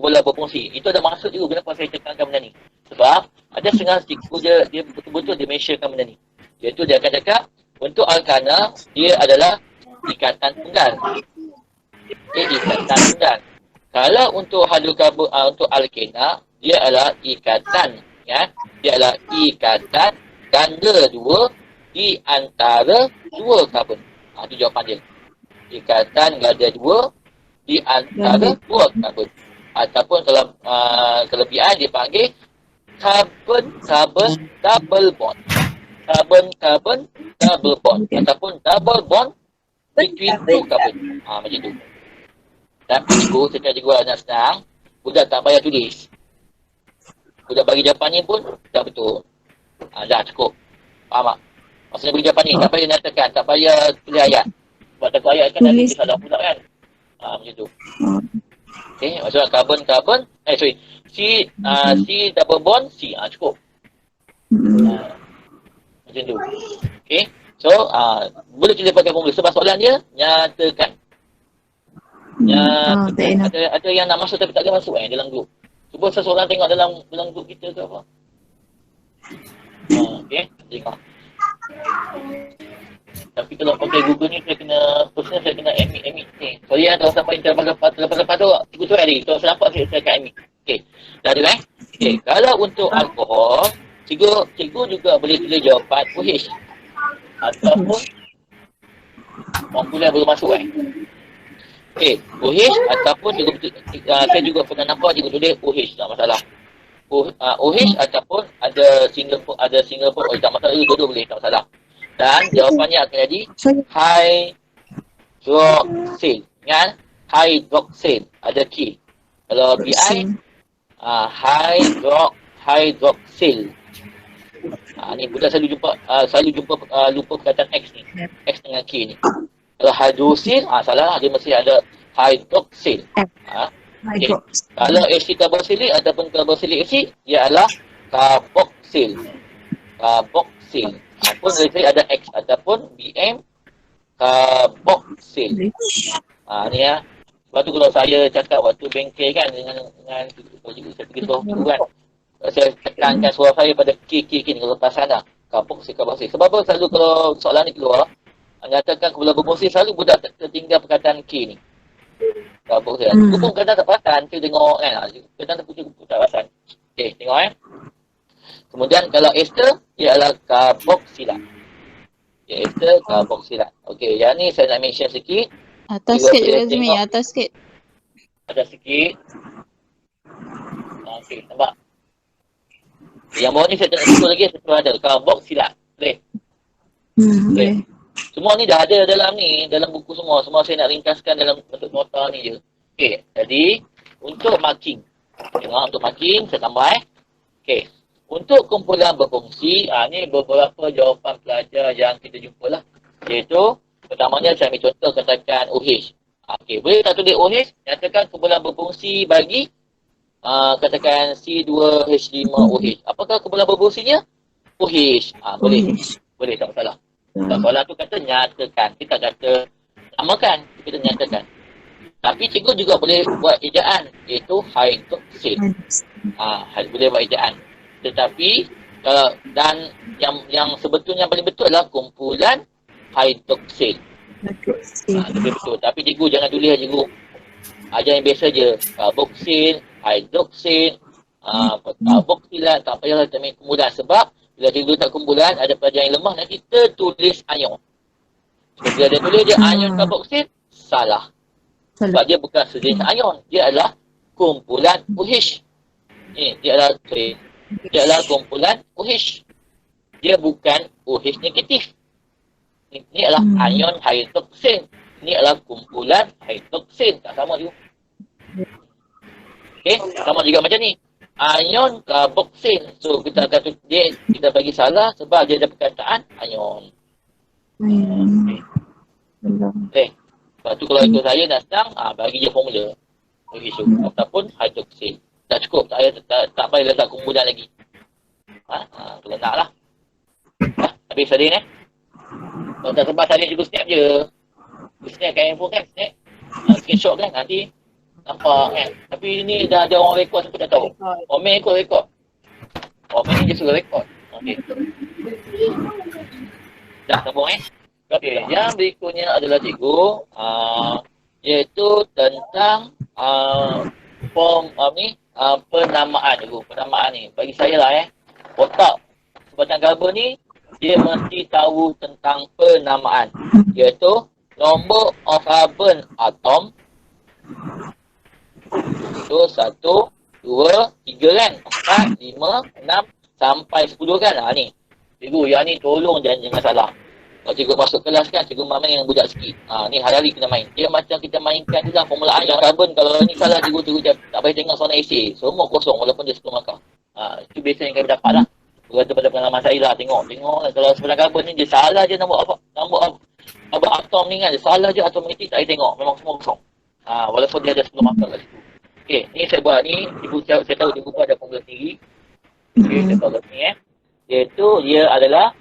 kumpulan berfungsi. Itu ada maksud juga kenapa saya tekankan benda ni. Sebab ada setengah cikgu dia betul-betul dia mentionkan benda ni. Iaitu dia akan cakap untuk alkana dia adalah ikatan tunggal. Ikatan tunggal. Kalau untuk hidrokarbon untuk alkena dia adalah ikatan, ya. Dia adalah ikatan ganda dua di antara dua karbon. Itu jawapan dia. Ikatan ganda dua di antara dua karbon. Ataupun kalau kelebihan dipanggil carbon double bond. Carbon double bond ataupun double bond between two carbon. Macam tu. Tapi cikgu, secara cikgu nak senang, budak tak payah tulis. Budak bagi jawapan ni pun dah betul. Dah cukup. Faham tak? Maksudnya bagi jawapan ni, tak payah nyatakan, tak payah tulis ayat. Sebab takut ayat kan nanti salah pula kan. Macam tu. Okay, maksudnya carbon, C double bond, C. Cukup. Macam tu. Okay. So, boleh kita pakai formula. Sebab soalan dia, nyatakan. Ada yang nak masuk tapi tak ada masuk dalam grup. Cuba seseorang tengok dalam grup kita ke apa. Okay, tengok. Tapi kalau pakai Google ni saya kena emit ni. Sorry kalau sampai terlepas tu cikgu tu hari. Kalau saya nampak saya akan emit. Okay. Dah ada kan? Okay. Kalau untuk alkohol, cikgu juga boleh tulis jawapan OH. Ataupun kumpulan baru masuk Okay, OH ataupun saya juga pernah nampak cikgu tulis OH, tak masalah. OH ataupun ada single port, tak masalah, dua-dua boleh, tak masalah. Dan jawapannya akan jadi hydroxyl. Ingat? Hydroxyl. Ada key. Kalau BI, hydroxyl. Ni budak selalu jumpa lupa perkataan X ni. X dengan K ni. Kalau hydroxyl, salah lah. Dia mesti ada hydroxyl. Okay. Kalau acid carboxylic ataupun carboxylic acid, dia adalah carboxyl. Carboxyl. Ataupun saya ada X ataupun BM carboxyl. Ni ya. Sebab tu kalau saya cakap waktu bengkel kan dengan saya pergi tahu kan. Saya tekankan suara saya pada K ni kalau tak sana. Carboxyl. Sebab apa selalu kalau soalan ni keluar, nyatakan kumpulan berfungsi selalu budak tertinggal perkataan K ni. Carboxyl. Aku pun kadang tak perasan, kita tengok kan. Kadang terputus tak perasan. Okay, tengok Kemudian kalau ester, ia adalah karboksilat. Ester karboksilat. Okey, yang ni saya nak mention sikit. Atas sikit je Azmi, atas sikit. Atas sikit. Okey, nampak? Yang bawah ni saya tak nak sebut lagi, satu ada karboksilat. Boleh? Boleh. Semua ni dah ada dalam ni, dalam buku semua. Semua saya nak ringkaskan dalam bentuk nota ni je. Okey, jadi untuk marking. Tengok untuk marking, saya tambah Okey. Untuk kumpulan berfungsi, ni beberapa jawapan pelajar yang kita jumpa lah. Iaitu, pertamanya saya ambil contoh katakan OH. Okey, boleh tak tulis OH? Nyatakan kumpulan berfungsi bagi katakan C2H5OH. Apakah kumpulan berfungsinya? OH. Boleh. Boleh, tak masalah. Soalan tu kata nyatakan. Kita kata namakan. Kita nyatakan. Tapi cikgu juga boleh buat ejaan. Iaitu hydroxyl. Boleh buat ejaan. Tetapi dan yang sebetulnya paling betul adalah kumpulan hydroxyl. Lebih betul. Tapi cikgu jangan tulis cikgu. Ajar yang biasa je. Carboxyl, hydroxyl, carboxylat. Tak payahlah kita ambil kumpulan. Sebab bila cikgu tak kumpulan, ada pelajaran yang lemah, nanti kita tulis ion. Bila dia tulis dia ion carboxyl, salah. Sebab dia bukan sejenis ion. Dia adalah kumpulan OH. Dia adalah kumpulan OH. Dia bukan OH negatif. Ini adalah ion hydroxyl. Ini adalah kumpulan hydroxyl. Tak sama juga. Okey, sama juga macam ni. Ion carboxyl. So kita akan kita bagi salah sebab dia ada perkataan ion. Okey. Lepas tu kalau ikut saya nak senang, bagi je formula. OH ataupun hydroxyl. Tak cukup, tak payah letak kumpulan lagi. Kalau nak lah. Habis salin Kalau tak sempat salin juga snap je. Snap kat handphone kan, snap. Screenshot kan, nanti Nampak kan? Tapi ni dah ada orang rekod, siapa dah tahu. Omen ikut rekod. Omen ni dia suruh rekod. Okey. Dah sambung Okey, yang berikutnya adalah cikgu, iaitu tentang form penamaan cikgu. Penamaan ni bagi saya lah otak sebatang gaba ni dia mesti tahu tentang penamaan, iaitu nombor of carbon atom itu 1, 2, 3 kan, 4, 5, 6 sampai 10 kan. Ni cikgu yang ni tolong jangan salah. Kalau cikgu masuk kelas kan, cikgu main yang budak sikit. Ni hari-hari kena main. Dia macam kita mainkan je lah formulaan yang carbon. Kalau ni salah cikgu tak payah tengok soalan esay. Semua kosong walaupun dia 10 markah. Itu biasa yang kami dapat lah. Berkata pada pengalaman saya lah. Tengok lah. Kalau sebenarnya carbon ni dia salah je nombor atom ni kan. Dia salah je atomatik tak payah tengok. Memang semua kosong. Walaupun dia ada 10 markah kat situ. Okey, ni saya buat ni. Saya tahu cikgu pun ada formula sendiri. Okey, saya tahu kat sini Iaitu dia adalah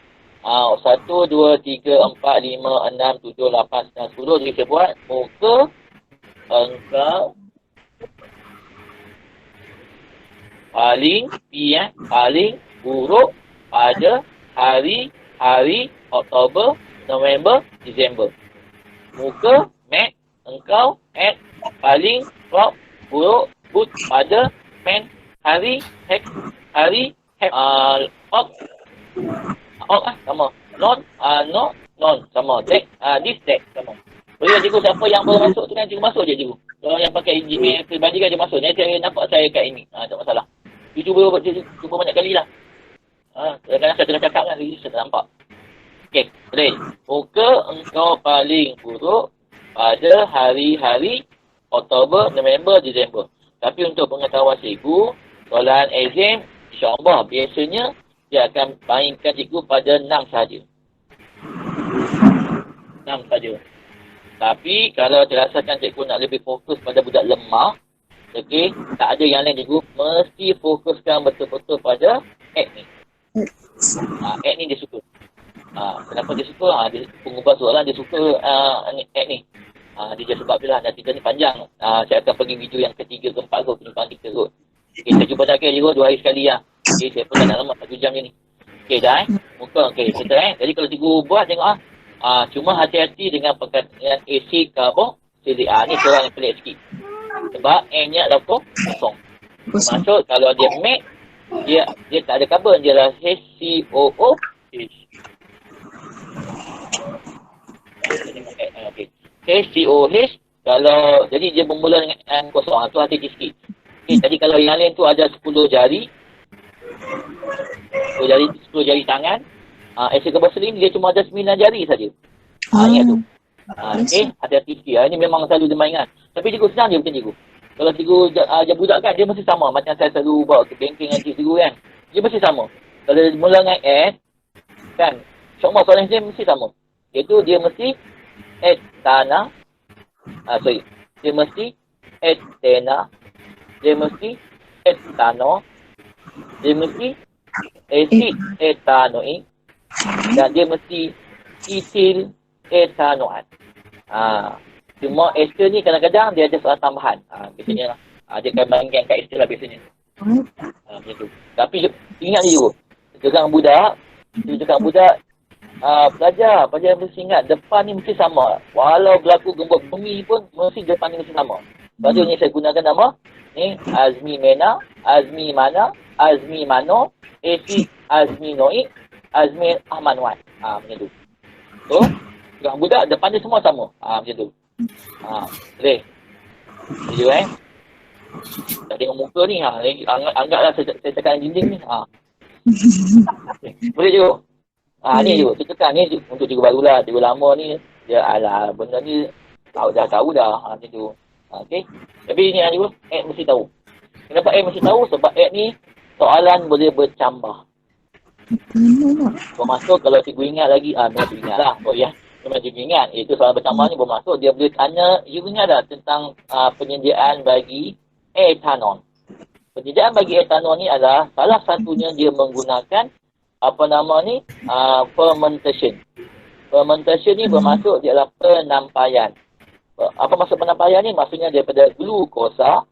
1, 2, 3, 4, 5, 6, 7, 8, 9, 10. Jadi saya buat muka engkau paling paling buruk pada hari Oktober, November, Disember. Muka engkau paling buruk pada hari sama. Non sama. This sama. Boleh cikgu siapa yang baru masuk tu kan cikgu masuk je cikgu. Kalau yang pakai Gmail peribadi kan dia masuk. Nanti saya nampak saya kat ini. Tak masalah. You cuba banyak kali lah. Kadang-kadang saya tengah cakap kan, saya tak nampak. Okey, boleh. Muka engkau paling buruk pada hari-hari Oktober, November, Disember. Tapi untuk pengetahuan cikgu, soalan exam, insyaAllah biasanya dia akan mainkan cikgu pada 6 sahaja. 6 sahaja. Tapi kalau dirasakan cikgu nak lebih fokus pada budak lemah, okey, tak ada yang lain cikgu, mesti fokuskan betul-betul pada act ni. Act ni dia suka. Kenapa dia suka? Dia pengubah soalan dia suka act ni. Dia sebab bila nanti ni panjang. Saya akan pergi video yang ketiga, keempat kot, penyumpang kita kot. Okay, saya jumpa lagi cikgu 2 hari sekali lah. Okay, saya pun tak nak lama 1 jam je ni. Okay, dah muka, okay, settle Jadi kalau cikgu buat, tengok cuma hati-hati dengan perkataan acid carboxylic. Ni soalan yang pelik sikit. Sebab N-nya adalah kosong. Maksud kalau dia make, dia tak ada carbon, dia adalah HCOOH. Okay. HCOH, kalau jadi dia bermula dengan N kosong, tu hati-hati sikit. Okay, tadi kalau yang lain tu ada 10 jari, 10 jari tangan, acid carboxylic dia cuma ada 9 jari saja. Ingat tu. Okay, hati-hati sikit. Ini memang selalu dia mainkan. Tapi cikgu senang je bukan cikgu. Kalau cikgu ajar budak kan, dia mesti sama. Macam saya selalu bawa ke banking dengan cikgu kan. Dia mesti sama. Kalau dia mula dengan S, kan, semua soalan dia mesti sama. Iaitu dia mesti etana, dia mesti etena, dia mesti etano, dia mesti acid etanoik, dan dia mesti etil etanoat. Cuma ester ni kadang-kadang dia ada soalan tambahan. Biasanya dia akan mainkan kat ester lah biasanya. Macam tu. Tapi ingat je juga budak pelajar mesti ingat depan ni mesti sama. Walau berlaku gembok bumi pun mesti depan ni mesti sama. Lepas tu ni saya gunakan nama ni Azmi Mena, Azmi Mana, Azmi Mano, Esi Azmi Noik, Azmi Ahmad Wan. Macam tu. So, budak depan dia semua sama. Macam tu. Boleh. Jadi tak tengok muka ni. Anggaplah saya cakap dinding ni. Boleh je. Ni je. Saya cakap ni untuk cikgu barulah. Cikgu lama ni, dia benda ni dah tahu dah. Macam tu. Okay. Tapi ni cikgu, X mesti tahu. Kenapa X mesti tahu? Sebab X ni soalan boleh bercambah. Bermaksud kalau cikgu ingat lagi, memang cikgu ingat lah. Oh ya. Memang cikgu ingat. Itu soalan bercambah ni bermaksud dia boleh tanya, cikgu ingat dah tentang penyediaan bagi etanon. Penyediaan bagi etanon ni adalah salah satunya dia menggunakan fermentation. Fermentation ni bermaksud dia adalah penampaian. Apa maksud penyampaian ni? Maksudnya daripada glukosa.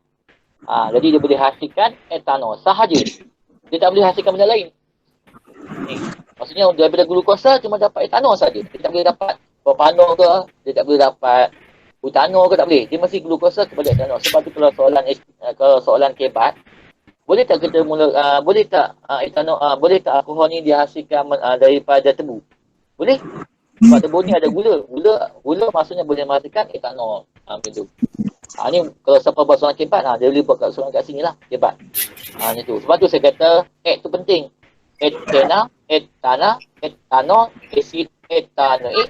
Jadi dia boleh hasilkan etanol sahaja. Dia tak boleh hasilkan benda lain. Ni. Maksudnya daripada glukosa cuma dapat etanol saja. Dia tak boleh dapat propanol ke, dia tak boleh dapat butanol ke, tak boleh. Dia mesti glukosa kepada etanol. Sebab tu kalau soalan kebat, boleh tak kita boleh tak etanol, boleh tak alkohol ni dihasilkan daripada tebu? Boleh. Sebab tebu ni ada gula. Gula maksudnya boleh menghasilkan etanol. Macam tu. Ni kalau siapa buat soalan kebat, dia boleh buat soalan kat sini lah, kebat. Macam tu. Sebab tu saya kata, tu penting. Etanol, asid etanoik,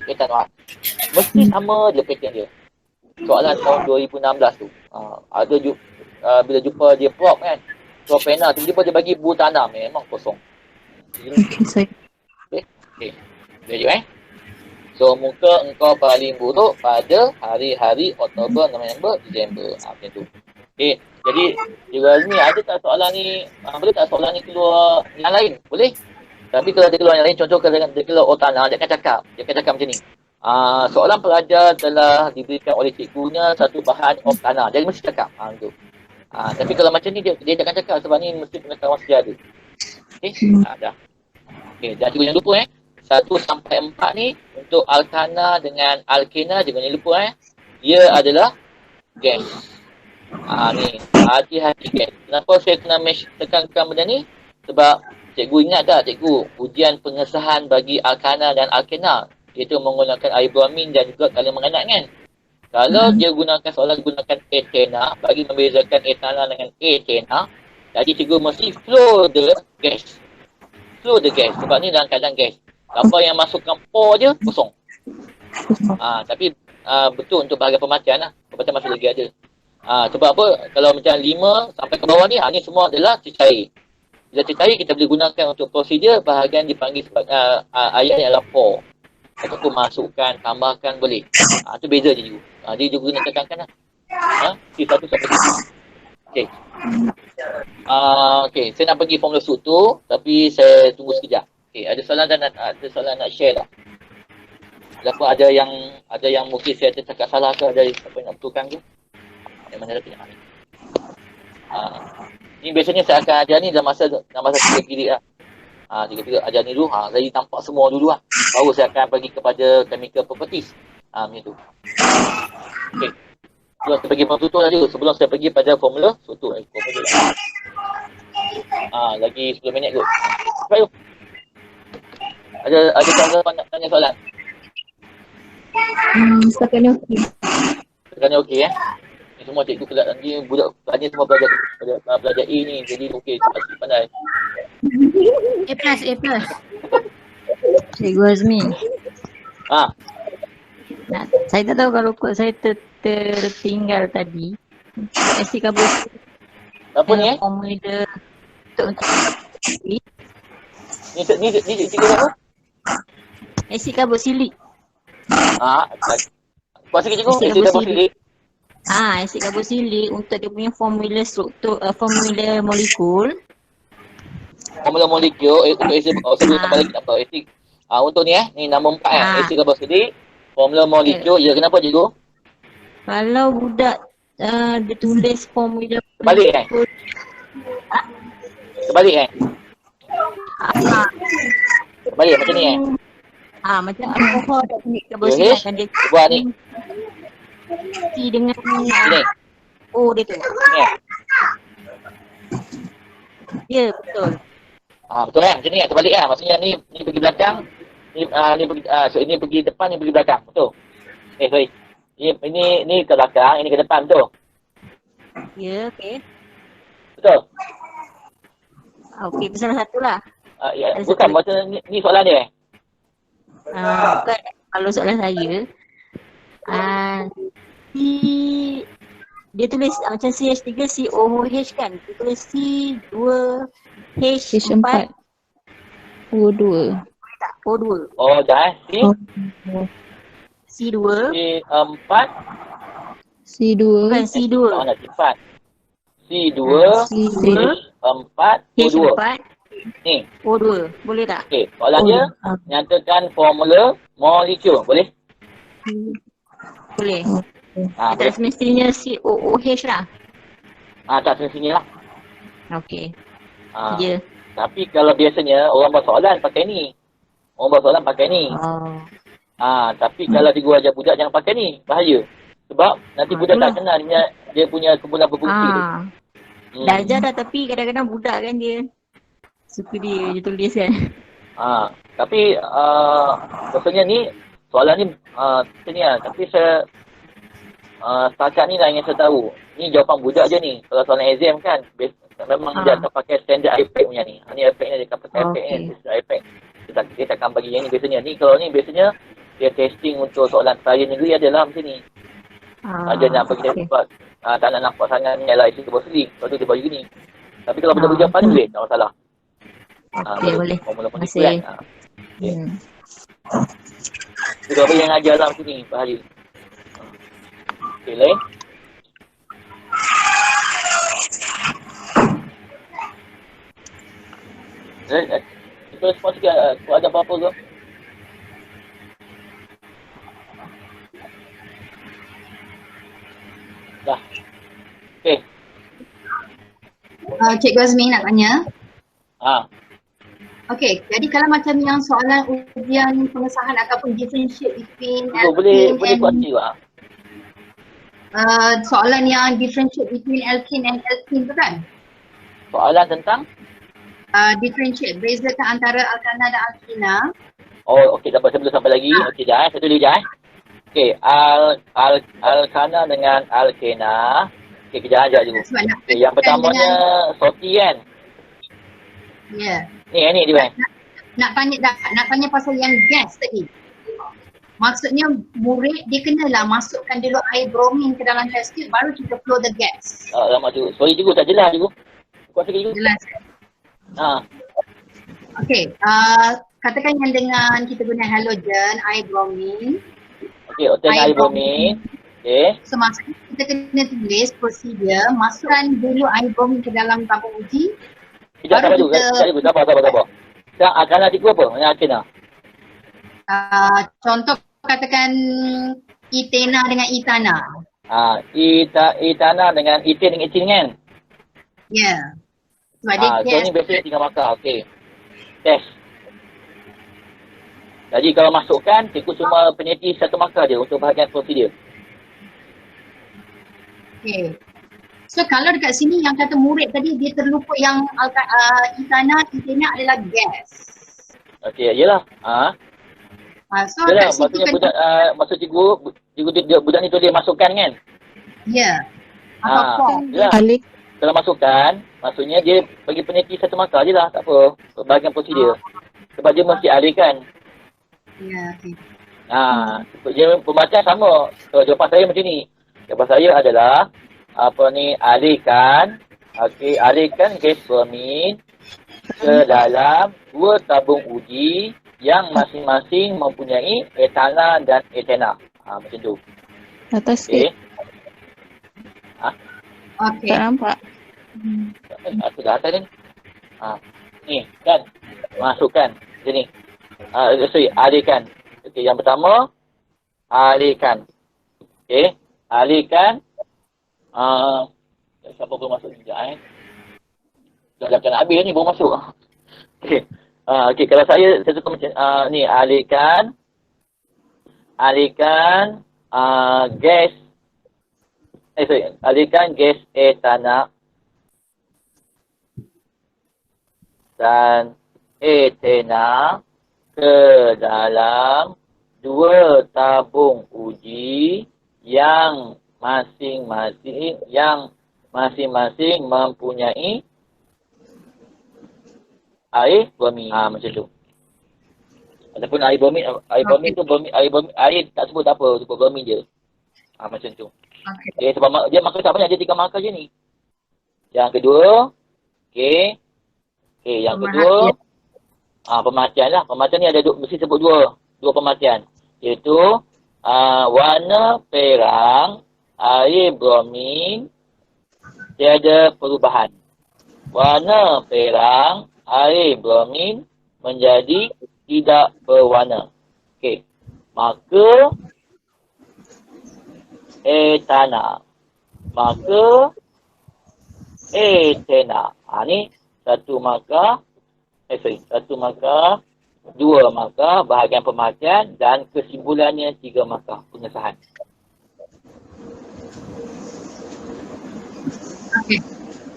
etanol. Mesti sama je pattern dia. Soalan tahun 2016 tu. Ada bila jumpa dia prop kan. Prop pena, tiba-tiba dia bagi butana, memang kosong. Okay. Boleh So, muka engkau paling buruk pada hari-hari Oktober, November, Disember. Macam tu. Okay. Jadi, Razmi, ada tak soalan ni, boleh tak soalan ni keluar yang lain? Boleh? Tapi kalau dia keluar yang lain, contoh kalau dia keluar Otana, dia akan cakap macam ni. Soalan pelajar telah diberikan oleh cikgunya satu bahan Otana. Dia mesti cakap. Tu. Tapi kalau macam ni, dia takkan cakap sebab ni mesti pengetahuan sejarah. Okay? Dah. Okay, dah cikgu jangan lupa 1 sampai 4 ni untuk alkana dengan alkena jangan lupa dia adalah gas. Ni hati-hati gas. Kenapa saya kena tekankan benda ni? Sebab cikgu ingat tak cikgu ujian pengesahan bagi alkana dan alkena iaitu menggunakan air bromin dan juga kalium mengenat kan. Kalau dia gunakan soalan gunakan etena bagi membezakan etana dengan etena, jadi cikgu mesti flow the gas. Flow the gas sebab ni dalam keadaan gas. Apa yang masukkan por je kosong. Tapi betul untuk bahagian pemakaian lah. Pemakaian masih lagi ada. Sebab apa? Kalau macam 5 sampai ke bawah ni, ni semua adalah cecair. Bila cecair kita boleh gunakan untuk prosedur bahagian dipanggil sebagai ayat yang adalah por. Ataupun masukkan, tambahkan boleh. Itu beza je cikgu. Dia juga guna tekankan lah. C1 sampai C2. Okay. Okay, saya nak pergi formula struktur tapi saya tunggu sekejap. Okay, ada soalan nak share tak? Apa ada yang mungkin saya tercakap salah ke, ada siapa yang nak betulkan ke? Yang mana lagi? Ni biasanya saya akan ajar ni dalam masa 3 period lah. 3 period ajar ni dulu. Saya nampak semua dulu lah. Baru saya akan pergi kepada chemical properties. Macam tu. Okay. Sebelum saya pergi formula struktur tadi, sebelum saya pergi pada formula struktur. Lagi 10 minit kot. Baik. Ada tuan-tuan nak tanya soalan? Setakat ni okey. Setakat ni okey Ni semua cikgu ni budak tanya semua pelajar A ni. Jadi okey, pasti pandai. A+. Cikgu Azmi. Saya tak tahu kalau kod saya tertinggal tadi. Asid karbosil. Apa ni formula untuk Ni cikgu apa? asid karboksilik. Kuat sikit cikgu, asid karboksilik. Asid karboksilik untuk dia punya formula struktur, formula molekul. Formula molekul untuk asid, sebelum tambah lagi apa? Asid. Untuk ni ni nombor 4 asid karboksilik. Formula molekul, kenapa cikgu? Kalau budak dia tulis formula Balik Sebalik Sebalik macam ni macam alkohol tak punya karboksilik kan dia buat ni. C dengan Sini. O dia tu. Ni. Ya, betul. Betul macam ni terbalik maksudnya ni pergi belakang. Ini pergi depan, ni pergi belakang. Betul. Sorry. Ini ke belakang, ini ke depan, betul? Ya, okey. Betul? Okey, salah satu lah. Ya, bukan, macam ni soalan dia. Bukan, kalau soalan saya, dia tulis macam CH3 COOH kan? Dia tulis C2H4 O2. Oh, dah C2 C4 C2 bukan C2. Mana C4? C2 H4 O2. Ni. O2. Boleh tak? Okey, soalan dia nyatakan formula molekul. Boleh? Boleh. Boleh. Tak semestinya COOH lah. Tak semestinya lah. Okey. Ah, Ya. Tapi kalau biasanya orang buat soalan pakai ni. Orang buat soalan pakai ni. Oh. Tapi kalau cikgu ajar budak jangan pakai ni. Bahaya. Sebab nanti budak Itulah. tak kenal dia punya kumpulan berfungsi tu. Dah ajar dah tapi kadang-kadang budak kan dia suka dia je tulis kan. Tapi maksudnya ni soalan ni macam ni lah. Tapi saya setakat ni lah yang saya tahu. Ni jawapan budak je ni. Kalau soalan exam kan memang dia akan pakai standard iPad punya ni. Ni iPad ni dia akan pakai iPad ni. Standard iPad. Dia takkan bagi yang ni biasanya. Ni kalau ni biasanya dia testing untuk soalan saya negeri adalah macam ni. Dia nak bagi dia sebab tak nak nampak sangat ni adalah isi sebuah sendiri. Lepas tu dia bagi gini. Tapi kalau benda jawapan ni boleh. Tak masalah. Boleh. Terima kasih. Itu apa yang ajar lah macam ni, bahaya. Okey, lain. Kita respon sikit, ada apa-apa ke? Dah. Okey. Cikgu Azmi nak tanya. Okey, jadi kalau macam yang soalan ujian pengesahan ataupun differentiate between boleh buat juga. Soalan yang differentiate between alkene and alkene tu kan? Soalan tentang? Differentiate, bezakan antara alkana dan alkena. Okey, dapat saya belum sampai lagi. Okey, dah. Saya tulis dah. Okey, alkana dengan alkena. Okey, kejap dulu. Okay, yang pertamanya Soti kan? Ya. Ni dia. Nak tanya pasal yang gas tadi. Maksudnya murid dia kenalah masukkan dulu air bromin ke dalam test tube baru kita flow the gas. Lama tu. Sorry cikgu, tak jelas cikgu. Kuasa cikgu. Jelas. Okey, katakan yang dengan kita guna halogen, air bromin. Okey, air bromin. Okey. So maksudnya kita kena tulis prosedur masukkan dulu air bromin ke dalam tabung uji. Sekejap dulu, sabar. Sekarang alkana cikgu apa? Yang alkena? Contoh katakan etena dengan etana. Etana dengan eten dengan etin kan? Ya. So ni biasanya 3 markah. Okey. Test. Jadi kalau masukkan, cikgu cuma peneliti 1 markah je untuk bahagian prosedur. Okey. So kalau dekat sini yang kata murid tadi dia terlupa yang etana adalah gas. Okey, yalah. So yalah, kat situ maksudnya budak maksud cikgu budak ni tu dia masukkan kan? Ya. Apa? Kalau masukkan, maksudnya dia bagi peneliti 1 markah je lah, tak apa. Bahagian prosedur. Sebab dia mesti alihkan. Ya, okey. Dia pembacaan sama. So, jawapan saya macam ni. Jawapan saya adalah alihkan gas bromin ke dalam 2 tabung uji yang masing-masing mempunyai etana dan etena. Macam tu. Atas Okey. Okey. Tak nampak. Aku dah atas ni. Ni kan. Masukkan. Macam ni. Alihkan. Okey, yang pertama alihkan. Okey. Alihkan. Siapa belum masuk sekejap Dah nak habis ni baru masuk. Okey. Okey, kalau saya suka macam ni, alihkan gas alihkan gas etana dan etena ke dalam 2 tabung uji yang masing-masing mempunyai air bromin. Macam tu. Ataupun air bromin tu air tak sebut apa, sebut bromin je. Macam tu. Okay, sebab dia markah tak banyak, dia 3 markah je ni. Yang kedua, yang kedua pemakaian lah. Pemakaian ni ada mesti sebut dua pemakaian. Iaitu warna perang air bromin tiada perubahan. Warna perang air bromin menjadi tidak berwarna. Okey. Maka etana. Maka etena. Ni satu markah, dua markah, bahagian pemerhatian dan kesimpulannya 3 markah pengesahan. Okey.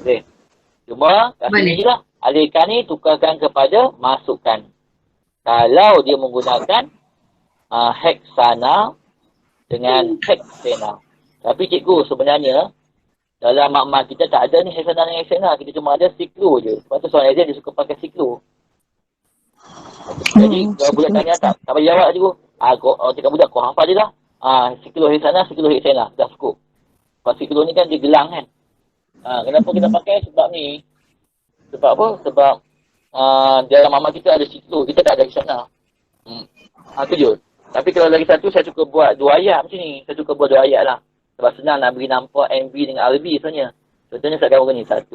Boleh. Cuma kat sini juga alihkan ni tukarkan kepada masukkan. Kalau dia menggunakan heksana dengan heksena. Tapi cikgu sebenarnya dalam makmal kita tak ada ni heksana dengan heksena. Kita cuma ada siklo je. Sebab tu soalan exam dia suka pakai siklo. Jadi kalau budak tanya tak bagi jawab cikgu. Cakap budak kau hafal je lah. Siklo heksana, siklo heksena. Dah cukup. Sebab siklo ni kan dia gelang kan. Kenapa kita pakai? Sebab ni. Sebab apa? Sebab dalam makmal kita ada siklo. Kita tak ada heksana. Itu je. Tapi kalau lagi satu, saya suka buat 2 ayat macam ni. Saya suka buat 2 ayat lah. Sebab senang nak beri nampak MV dengan RB sebenarnya. Contohnya saya akan buat ni. 1.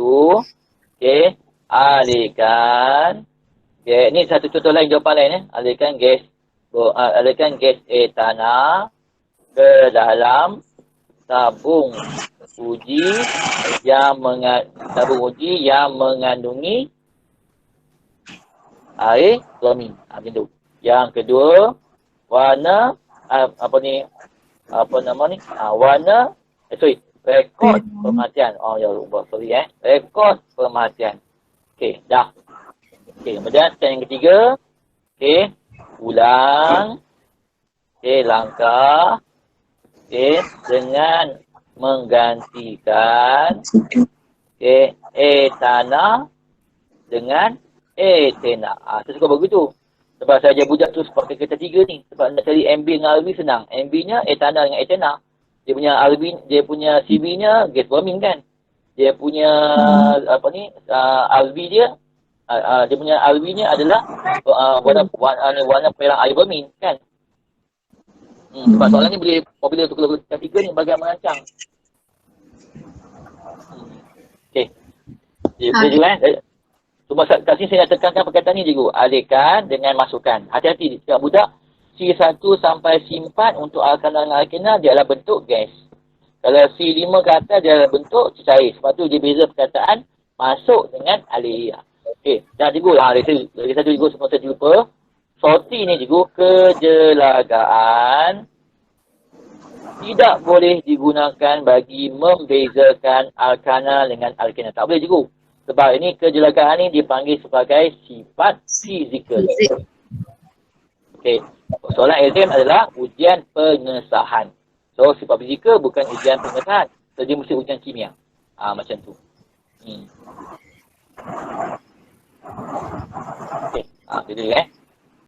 Okey. Alihkan. Okay. Ni satu contoh lain, jawapan lain. Alihkan gas etana ke dalam tabung uji yang mengandungi air bromin. Macam tu. Yang kedua, warna rekod pemerhatian. Rekod pemerhatian. Okey, dah. Okey, kemudian yang ketiga, okey, ulang. Okey, langkah. Okey, dengan menggantikan etana dengan etena. Saya suka begitu. Sebab saya ajar budak tu pakai kata 3 ni. Sebab nak cari MB dengan RB senang. MB-nya etana dengan etena. Dia punya CB-nya gas bromin kan. Dia punya RB dia dia punya RB-nya adalah warna perang air bromin kan. Sebab soalan ni boleh apabila tukar kata 3 ni bagian merancang. Okey. Dia juga cuma kat sini saya nak tekankan perkataan ni cikgu. Alihkan dengan masukkan. Hati-hati cakap budak C1 sampai C4 untuk alkana dengan alkena dia adalah bentuk gas. Kalau C5 ke atas dia adalah bentuk cair. Sebab tu dia beza perkataan masuk dengan alih. Okey. Dan cikgu lagi satu cikgu semua saya lupa. Sorti ni cikgu, kejelagaan tidak boleh digunakan bagi membezakan alkana dengan alkena. Tak boleh cikgu. Sebab ini kejelagaan ni dipanggil sebagai sifat fizikal. Okey. Soalan exam adalah ujian pengesahan. So sifat fizikal bukan ujian pengesahan. So dia mesti ujian kimia. Macam tu. Okey. Itu dia